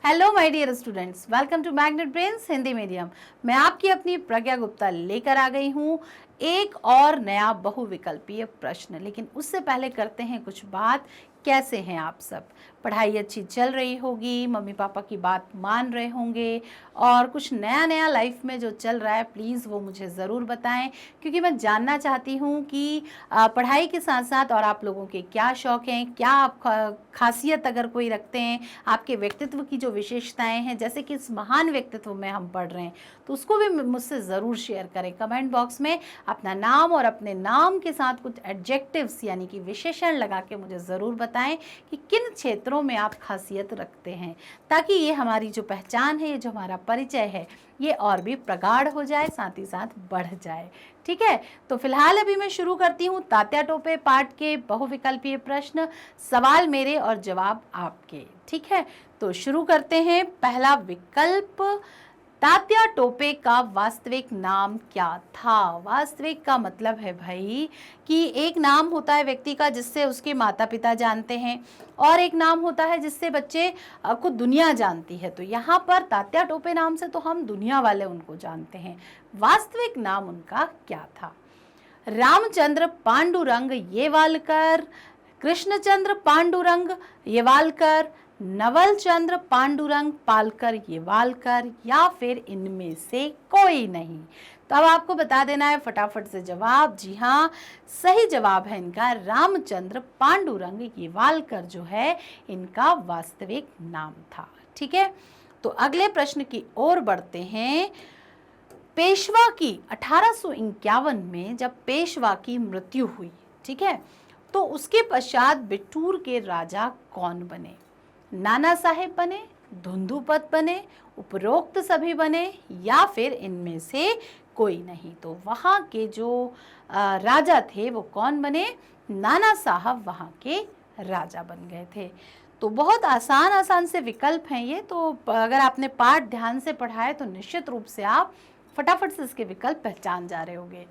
Hello my dear students, welcome to Magnet Brains Hindi medium. मैं आपकी अपनी प्रज्ञा गुप्ता लेकर आ गई हूँ एक और नया बहुविकल्पीय प्रश्न। लेकिन उससे पहले करते हैं कुछ बात। कैसे हैं आप सब? पढ़ाई अच्छी चल रही होगी, मम्मी पापा की बात मान रहे होंगे और कुछ नया नया लाइफ में जो चल रहा है प्लीज़ वो मुझे ज़रूर बताएं, क्योंकि मैं जानना चाहती हूँ कि पढ़ाई के साथ साथ और आप लोगों के क्या शौक़ हैं, क्या आप खासियत अगर कोई रखते हैं, आपके व्यक्तित्व की जो विशेषताएं हैं, जैसे कि इस महान व्यक्तित्व में हम पढ़ रहे हैं, तो उसको भी मुझसे ज़रूर शेयर करें। कमेंट बॉक्स में अपना नाम और अपने नाम के साथ कुछ एडजेक्टिव्स यानी कि विशेषण लगा के मुझे ज़रूर बताएं कि किन क्षेत्रों में आप खासियत रखते हैं, ताकि ये हमारी जो पहचान है, ये जो हमारा परिचय है, ये और भी प्रगाढ़ हो जाए, साथ ही साथ बढ़ जाए। ठीक है, तो फिलहाल अभी मैं शुरू करती हूँ तात्या टोपे पाठ के बहुविकल्पीय प्रश्न। सवाल मेरे और जवाब आपके। ठीक है, तो शुरू करते हैं। पहला विकल्प, तात्या टोपे का वास्तविक नाम क्या था? वास्तविक का मतलब है भाई कि एक नाम होता है व्यक्ति का जिससे उसके माता पिता जानते हैं, और एक नाम होता है जिससे बच्चे को दुनिया जानती है। तो यहाँ पर तात्या टोपे नाम से तो हम दुनिया वाले उनको जानते हैं। वास्तविक नाम उनका क्या था? रामचंद्र पांडुरंग येवालकर, कृष्णचंद्र पांडुरंग येवालकर, नवलचंद्र पांडुरंग पालकर येवालकर, या फिर इनमें से कोई नहीं? तो अब आपको बता देना है फटाफट से जवाब। जी हाँ, सही जवाब है इनका रामचंद्र पांडुरंग येवालकर जो है इनका वास्तविक नाम था। ठीक है, तो अगले प्रश्न की ओर बढ़ते हैं। पेशवा की 1851 में जब पेशवा की मृत्यु हुई, ठीक है, तो उसके पश्चात बिठूर के राजा कौन बने? नाना साहेब बने, धुंधुपत बने, उपरोक्त सभी बने, या फिर इनमें से कोई नहीं? तो वहाँ के जो राजा थे वो कौन बने? नाना साहब वहाँ के राजा बन गए थे। तो बहुत आसान आसान से विकल्प हैं ये, तो अगर आपने पाठ ध्यान से पढ़ा है तो निश्चित रूप से आप फटाफट से इसके विकल्प पहचान जा रहे होंगे।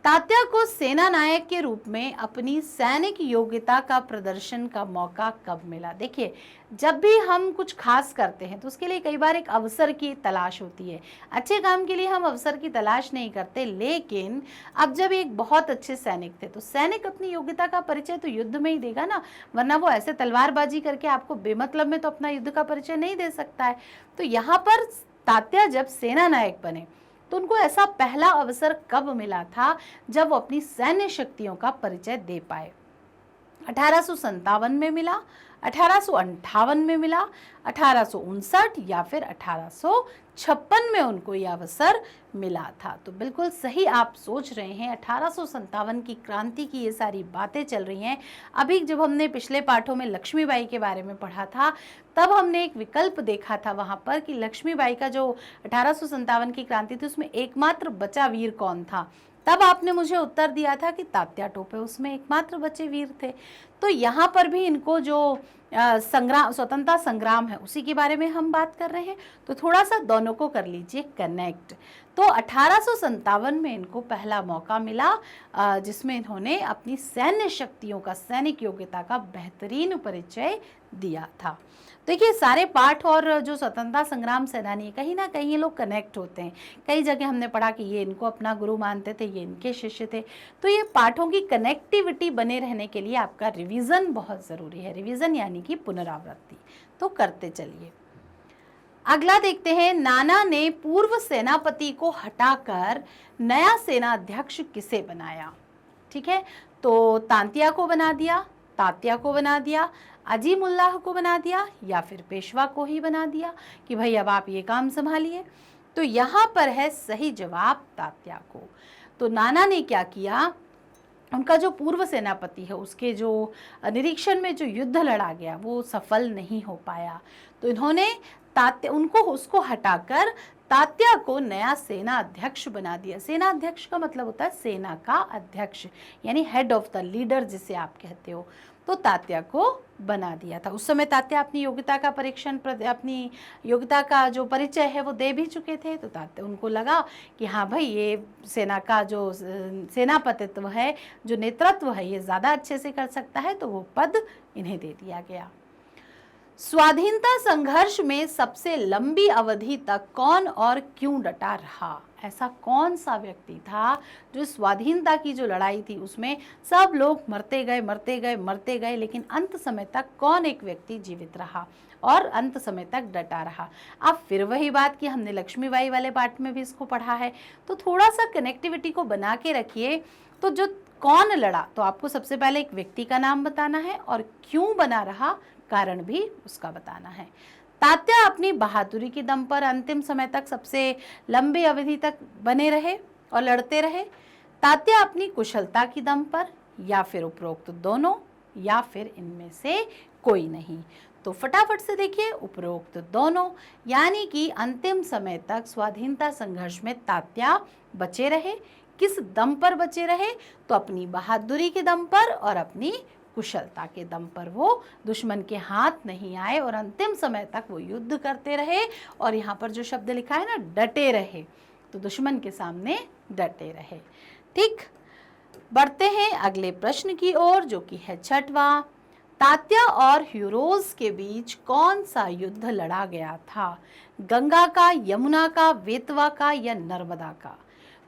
तात्या को सेना नायक के रूप में अपनी सैनिक योग्यता का प्रदर्शन का मौका कब मिला? देखिए, जब भी हम कुछ खास करते हैं तो उसके लिए कई बार एक अवसर की तलाश होती है। अच्छे काम के लिए हम अवसर की तलाश नहीं करते, लेकिन अब जब एक बहुत अच्छे सैनिक थे तो सैनिक अपनी योग्यता का परिचय तो युद्ध में ही देगा ना, वरना वो ऐसे तलवारबाजी करके आपको बेमतलब में तो अपना युद्ध का परिचय नहीं दे सकता है। तो यहाँ पर तात्या जब सेना नायक बने तो उनको ऐसा पहला अवसर कब मिला था जब वो अपनी सैन्य शक्तियों का परिचय दे पाए? 1857 में मिला, 1858 में मिला, 1859 या फिर 1856 में उनको यह अवसर मिला था? तो बिल्कुल सही आप सोच रहे हैं, 1857 की क्रांति की ये सारी बातें चल रही हैं। अभी जब हमने पिछले पाठों में लक्ष्मीबाई के बारे में पढ़ा था तब हमने एक विकल्प देखा था वहाँ पर कि लक्ष्मीबाई का जो 1857 की क्रांति थी उसमें एकमात्र बचा वीर कौन था? तब आपने मुझे उत्तर दिया था कि तात्या टोपे उसमें एकमात्र बचे वीर थे। तो यहाँ पर भी इनको जो स्वतंत्रता संग्राम है उसी के बारे में हम बात कर रहे हैं, तो थोड़ा सा दोनों को कर लीजिए कनेक्ट। तो 1857 में इनको पहला मौका मिला जिसमें इन्होंने अपनी सैन्य शक्तियों का, सैनिक योग्यता का बेहतरीन परिचय दिया था। देखिए, सारे पाठ और जो स्वतंत्रता संग्राम सेनानी कहीं ना कहीं ये लोग कनेक्ट होते हैं। कई जगह हमने पढ़ा कि ये इनको अपना गुरु मानते थे, ये इनके शिष्य थे। तो ये पाठों की कनेक्टिविटी बने रहने के लिए आपका रिवीजन बहुत ज़रूरी है। रिवीजन यानी कि पुनरावृत्ति, तो करते चलिए। अगला देखते हैं, नाना ने पूर्व सेनापति को हटाकर नया सेनाध्यक्ष किसे बनाया? ठीक है, तो तांतिया को बना दिया, तात्या को बना दिया, अजीमुल्लाह को बना दिया, या फिर पेशवा को ही बना दिया कि भाई अब आप ये काम संभालिए? तो यहाँ पर है सही जवाब तात्या को। तो नाना ने क्या किया, उनका जो पूर्व सेनापति है उसके जो निरीक्षण में जो युद्ध लड़ा गया वो सफल नहीं हो पाया, तो इन्होंने उसको हटाकर तात्या को नया सेना अध्यक्ष बना दिया। सेना अध्यक्ष का मतलब होता है सेना का अध्यक्ष, यानी हेड ऑफ द लीडर जिसे आप कहते हो। तो तात्या को बना दिया था। उस समय तात्या अपनी योग्यता का अपनी योग्यता का जो परिचय है वो दे भी चुके थे। तो तात्या उनको लगा कि हाँ भाई, ये सेना का जो सेनापतित्व है, जो नेतृत्व है, ये ज़्यादा अच्छे से कर सकता है, तो वो पद इन्हें दे दिया गया। स्वाधीनता संघर्ष में सबसे लंबी अवधि तक कौन और क्यों डटा रहा? ऐसा कौन सा व्यक्ति था जो स्वाधीनता की जो लड़ाई थी उसमें सब लोग मरते गए मरते गए मरते गए, लेकिन अंत समय तक कौन एक व्यक्ति जीवित रहा और अंत समय तक डटा रहा? अब फिर वही बात कि हमने लक्ष्मीबाई वाले पार्ट में भी इसको पढ़ा है, तो थोड़ा सा कनेक्टिविटी को बना के रखिए। तो जो कौन लड़ा, तो आपको सबसे पहले एक व्यक्ति का नाम बताना है और क्यों बना रहा, कारण भी उसका बताना है। तात्या अपनी बहादुरी के दम पर अंतिम समय तक सबसे लंबी अवधि तक बने रहे और लड़ते रहे। तात्या अपनी कुशलता की दम पर, या फिर उपरोक्त दोनों, या फिर इनमें से कोई नहीं। तो फटाफट से देखिए, उपरोक्त दोनों, यानी कि अंतिम समय तक स्वाधीनता संघर्ष में तात्या बचे रहे। किस दम पर बचे रहे? तो अपनी बहादुरी के दम पर और अपनी कुशलता के दम पर। वो दुश्मन के हाथ नहीं आए और अंतिम समय तक वो युद्ध करते रहे। और यहाँ पर जो शब्द लिखा है ना, डटे रहे, तो दुश्मन के सामने डटे रहे। ठीक, बढ़ते हैं अगले प्रश्न की ओर, जो कि है 6वां। तात्या और ह्यूरोज के बीच कौन सा युद्ध लड़ा गया था? गंगा का, यमुना का, वेतवा का या नर्मदा का?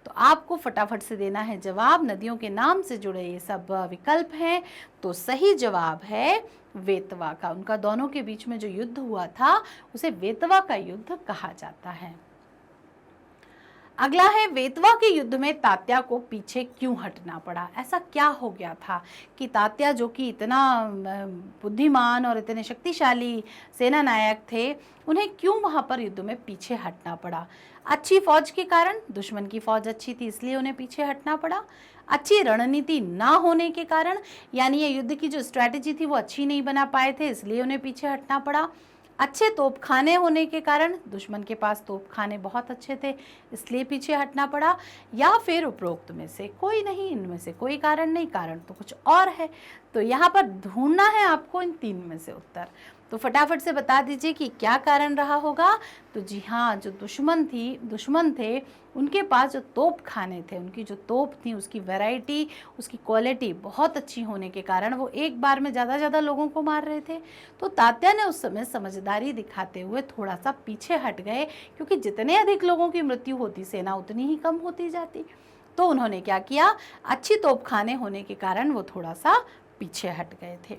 तो आपको फटाफट से देना है जवाब। नदियों के नाम से जुड़े ये सब विकल्प हैं, तो सही जवाब है वेतवा का। उनका दोनों के बीच में जो युद्ध हुआ था उसे वेतवा का युद्ध कहा जाता है। अगला है, वेतवा के युद्ध में तात्या को पीछे क्यों हटना पड़ा? ऐसा क्या हो गया था कि तात्या, जो कि इतना बुद्धिमान और इतने शक्तिशाली सेना नायक थे, उन्हें क्यों वहां पर युद्ध में पीछे हटना पड़ा? अच्छी फौज के कारण, दुश्मन की फौज अच्छी थी इसलिए उन्हें पीछे हटना पड़ा। अच्छी रणनीति ना होने के कारण, यानी ये युद्ध की जो स्ट्रैटेजी थी वो अच्छी नहीं बना पाए थे इसलिए उन्हें पीछे हटना पड़ा। अच्छे तोपखाने होने के कारण, दुश्मन के पास तोपखाने बहुत अच्छे थे इसलिए पीछे हटना पड़ा। या फिर उपरोक्त में से कोई नहीं, इनमें से कोई कारण नहीं, कारण तो कुछ और है। तो यहाँ पर ढूंढना है आपको इन 3 में से उत्तर। तो फटाफट से बता दीजिए कि क्या कारण रहा होगा। तो जी हाँ, जो दुश्मन थे उनके पास जो तोप खाने थे, उनकी जो तोप थी उसकी वैरायटी, उसकी क्वालिटी बहुत अच्छी होने के कारण वो एक बार में ज़्यादा लोगों को मार रहे थे। तो तात्या ने उस समय समझदारी दिखाते हुए थोड़ा सा पीछे हट गए, क्योंकि जितने अधिक लोगों की मृत्यु होती सेना उतनी ही कम होती जाती। तो उन्होंने क्या किया, अच्छी तोप खाने होने के कारण वो थोड़ा सा पीछे हट गए थे।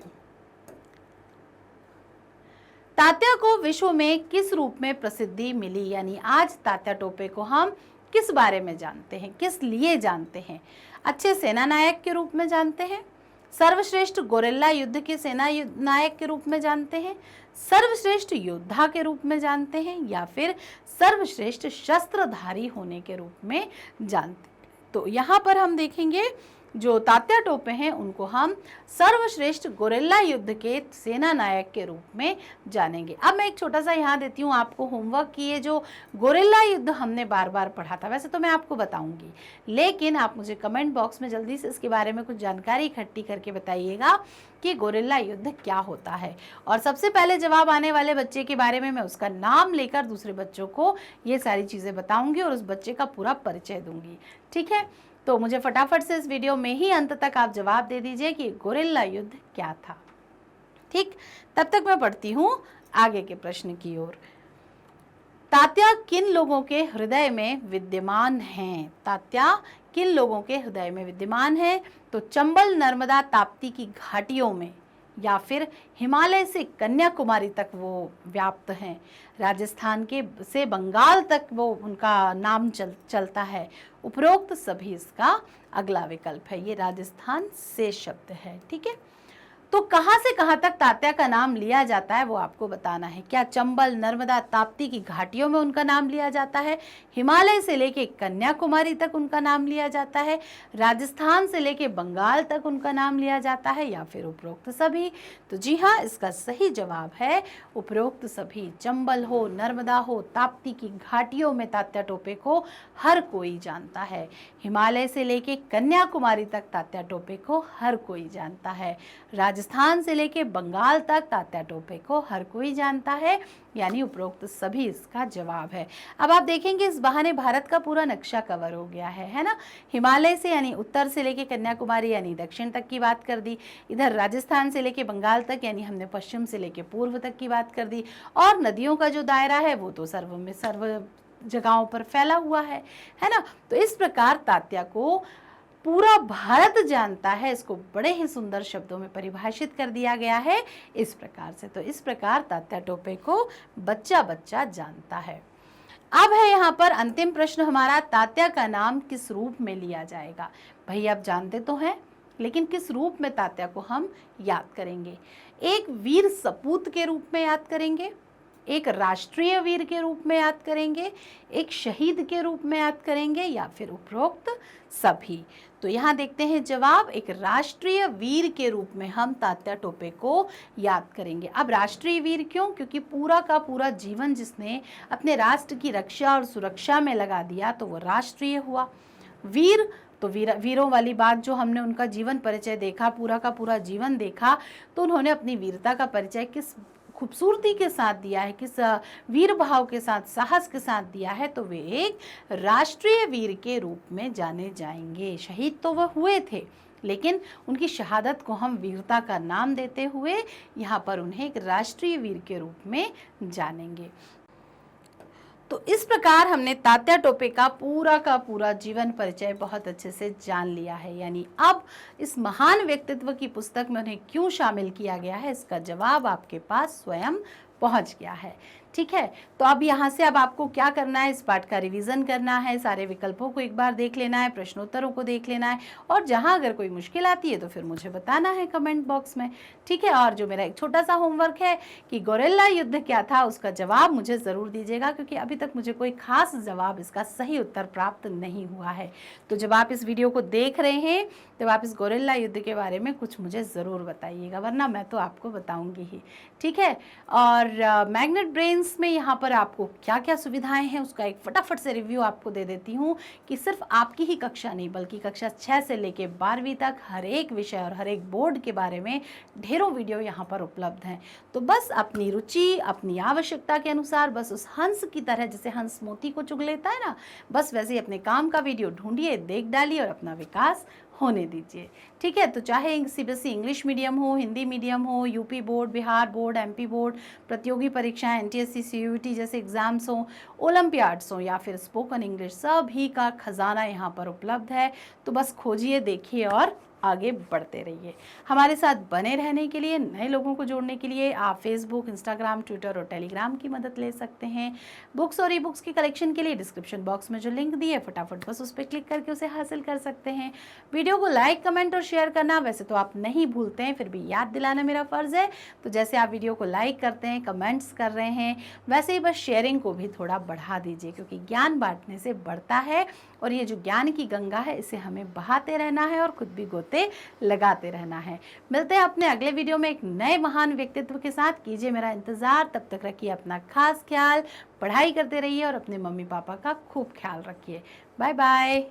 तात्या को विश्व में किस रूप में प्रसिद्धि मिली? यानी आज तात्या टोपे को हम किस बारे में जानते हैं, किस लिए जानते हैं? अच्छे सेना नायक के रूप में जानते हैं, सर्वश्रेष्ठ गोरिल्ला युद्ध के सेना नायक के रूप में जानते हैं, सर्वश्रेष्ठ योद्धा के रूप में जानते हैं, या फिर सर्वश्रेष्ठ शस्त्रधारी होने के रूप में जानते हैं? तो यहाँ पर हम देखेंगे जो तात्या टोपे हैं उनको हम सर्वश्रेष्ठ गोरिल्ला युद्ध के सेना नायक के रूप में जानेंगे। अब मैं एक छोटा सा यहाँ देती हूँ आपको होमवर्क कि ये जो गोरिल्ला युद्ध हमने बार बार पढ़ा था, वैसे तो मैं आपको बताऊंगी, लेकिन आप मुझे कमेंट बॉक्स में जल्दी से इसके बारे में कुछ जानकारी इकट्ठी करके बताइएगा कि गोरिल्ला युद्ध क्या होता है। और सबसे पहले जवाब आने वाले बच्चे के बारे में मैं उसका नाम लेकर दूसरे बच्चों को ये सारी चीज़ें बताऊंगी और उस बच्चे का पूरा परिचय दूंगी। ठीक है, तो मुझे फटाफट से इस वीडियो में ही अंत तक आप जवाब दे दीजिए कि गोरिल्ला युद्ध क्या था। ठीक, तब तक मैं पढ़ती हूँ आगे के प्रश्न की ओर। तात्या किन लोगों के हृदय में विद्यमान हैं? तात्या किन लोगों के हृदय में विद्यमान है? तो चंबल, नर्मदा, ताप्ती की घाटियों में, या फिर हिमालय से कन्याकुमारी तक वो व्याप्त हैं, राजस्थान के से बंगाल तक वो उनका नाम चलता है। उपरोक्त सभी इसका अगला विकल्प है। ये राजस्थान से शब्द है। ठीक है, तो कहाँ से कहाँ तक तात्या का नाम लिया जाता है वो आपको बताना है। क्या चंबल, नर्मदा, ताप्ती की घाटियों में उनका नाम लिया जाता है? हिमालय से लेके कन्याकुमारी तक उनका नाम लिया जाता है? राजस्थान से लेके बंगाल तक उनका नाम लिया जाता है? या फिर उपरोक्त सभी? तो जी हाँ, इसका सही जवाब है उपरोक्त सभी। चंबल हो, नर्मदा हो, ताप्ती की घाटियों में तात्या टोपे को हर कोई जानता है। हिमालय से लेके कन्याकुमारी तक तात्या टोपे को हर कोई जानता है। राजस्थान से लेके बंगाल तक तात्या टोपे को हर कोई जानता है, यानी उपरोक्त सभी इसका जवाब है। अब आप देखेंगे इस बहाने भारत का पूरा नक्शा कवर हो गया है ना। हिमालय से यानी उत्तर से लेके कन्याकुमारी यानी दक्षिण तक की बात कर दी, इधर राजस्थान से लेके बंगाल तक यानी हमने पश्चिम से लेके पूर्व तक की बात कर दी, और नदियों का जो दायरा है वो तो सर्व जगहों पर फैला हुआ है ना। तो इस प्रकार तात्या को पूरा भारत जानता है, इसको बड़े ही सुंदर शब्दों में परिभाषित कर दिया गया है इस प्रकार से। तो इस प्रकार तात्या टोपे को बच्चा बच्चा जानता है। अब है यहाँ पर अंतिम प्रश्न हमारा, तात्या का नाम किस रूप में लिया जाएगा। भाई आप जानते तो हैं, लेकिन किस रूप में तात्या को हम याद करेंगे। एक वीर सपूत के रूप में याद करेंगे, एक राष्ट्रीय वीर के रूप में याद करेंगे, एक शहीद के रूप में याद करेंगे, या फिर उपरोक्त सभी। तो यहाँ देखते हैं जवाब, एक राष्ट्रीय वीर के रूप में हम तात्या टोपे को याद करेंगे। अब राष्ट्रीय वीर क्यों? क्योंकि पूरा का पूरा जीवन जिसने अपने राष्ट्र की रक्षा और सुरक्षा में लगा दिया तो वो राष्ट्रीय हुआ। वीर तो वीरों वाली बात, जो हमने उनका जीवन परिचय देखा, पूरा का पूरा जीवन देखा, तो उन्होंने अपनी वीरता का परिचय किस खूबसूरती के साथ दिया है, किस वीर भाव के साथ, साहस के साथ दिया है, तो वे एक राष्ट्रीय वीर के रूप में जाने जाएंगे। शहीद तो वह हुए थे, लेकिन उनकी शहादत को हम वीरता का नाम देते हुए यहाँ पर उन्हें एक राष्ट्रीय वीर के रूप में जानेंगे। तो इस प्रकार हमने तात्या टोपे का पूरा जीवन परिचय बहुत अच्छे से जान लिया है। यानी अब इस महान व्यक्तित्व की पुस्तक में उन्हें क्यों शामिल किया गया है, इसका जवाब आपके पास स्वयं पहुंच गया है। ठीक है, तो अब यहाँ से अब आपको क्या करना है, इस पाठ का रिवीजन करना है, सारे विकल्पों को एक बार देख लेना है, प्रश्नोत्तरों को देख लेना है, और जहाँ अगर कोई मुश्किल आती है तो फिर मुझे बताना है कमेंट बॉक्स में। ठीक है, और जो मेरा एक छोटा सा होमवर्क है कि गोरिल्ला युद्ध क्या था, उसका जवाब मुझे ज़रूर दीजिएगा, क्योंकि अभी तक मुझे कोई खास जवाब इसका सही उत्तर प्राप्त नहीं हुआ है। तो जब आप इस वीडियो को देख रहे हैं तब आप इस गोरिल्ला युद्ध के बारे में कुछ मुझे ज़रूर बताइएगा, वरना मैं तो आपको बताऊंगी ही। ठीक है, और मैग्नेट ब्रेन्स में यहाँ पर आपको क्या क्या सुविधाएं हैं उसका एक फटाफट से रिव्यू आपको दे देती हूँ कि सिर्फ आपकी ही कक्षा नहीं, बल्कि कक्षा 6 से लेके 12वीं तक हर एक विषय और हर एक बोर्ड के बारे में ढेरों वीडियो यहाँ पर उपलब्ध हैं। तो बस अपनी रुचि, अपनी आवश्यकता के अनुसार, बस उस हंस की तरह, जैसे हंस मोती को चुग लेता है ना, बस वैसे ही अपने काम का वीडियो ढूंढिए, देख डालिए और अपना विकास होने दीजिए। ठीक है, तो चाहे सीबीएसई इंग्लिश मीडियम हो, हिंदी मीडियम हो, UP board, Bihar board, MP board, प्रतियोगी परीक्षाएं, एनटीएससी, सीयूईटी जैसे एग्जाम्स हो, ओलंपियाड्स हो, या फिर स्पोकन इंग्लिश, सभी का खजाना यहाँ पर उपलब्ध है। तो बस खोजिए, देखिए और आगे बढ़ते रहिए। हमारे साथ बने रहने के लिए, नए लोगों को जोड़ने के लिए आप फेसबुक, इंस्टाग्राम, ट्विटर और टेलीग्राम की मदद ले सकते हैं। बुक्स और ई बुक्स की कलेक्शन के लिए डिस्क्रिप्शन बॉक्स में जो लिंक दिए, फटाफट बस उस पर क्लिक करके उसे हासिल कर सकते हैं। वीडियो को लाइक, कमेंट और शेयर करना वैसे तो आप नहीं भूलते हैं, फिर भी याद दिलाना मेरा फ़र्ज़ है। तो जैसे आप वीडियो को लाइक करते हैं, कमेंट्स कर रहे हैं, वैसे ही बस शेयरिंग को भी थोड़ा बढ़ा दीजिए, क्योंकि ज्ञान बांटने से बढ़ता है, और ये जो ज्ञान की गंगा है इसे हमें बहाते रहना है और खुद भी गोते लगाते रहना है। मिलते हैं अपने अगले वीडियो में एक नए महान व्यक्तित्व के साथ। कीजिए मेरा इंतजार, तब तक रखिए अपना खास ख्याल, पढ़ाई करते रहिए और अपने मम्मी पापा का खूब ख्याल रखिए। Bye bye.